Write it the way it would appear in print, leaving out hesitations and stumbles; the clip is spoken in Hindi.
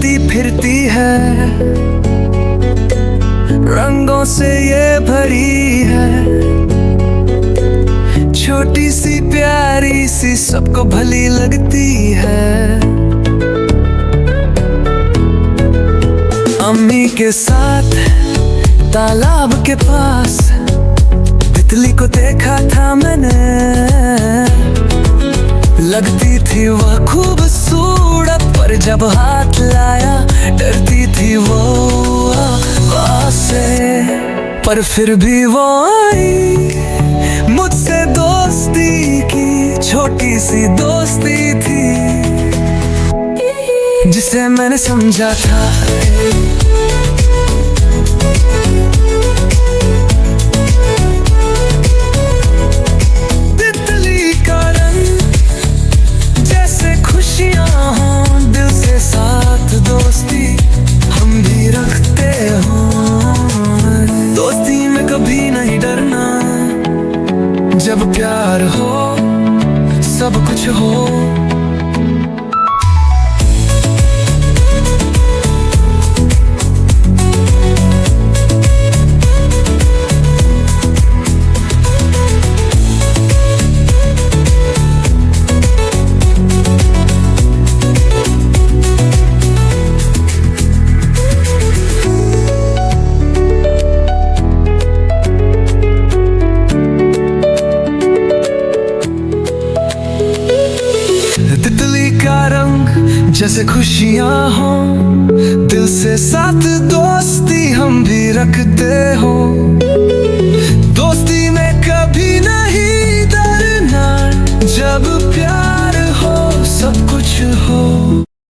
चलती फिरती है, रंगों से ये भरी है, छोटी सी प्यारी सी सबको भली लगती है। अम्मी के साथ तालाब के पास तितली को देखा था मैंने, लगती थी वह खूबसूरत, पर जब हाथ लाया डरती थी वो आवाज से, पर फिर भी वो आई, मुझसे दोस्ती की छोटी सी दोस्ती थी, जिसे मैंने समझा था तितली का रंग, जैसे खुशियां हों दिल से साथ दोस्ती हम भी रखते हों। दोस्ती में कभी नहीं डरना, जब प्यार हो सब कुछ हो। तितली का रंग जैसे खुशियां हों दिल से साथ दोस्ती हम भी रखते हो।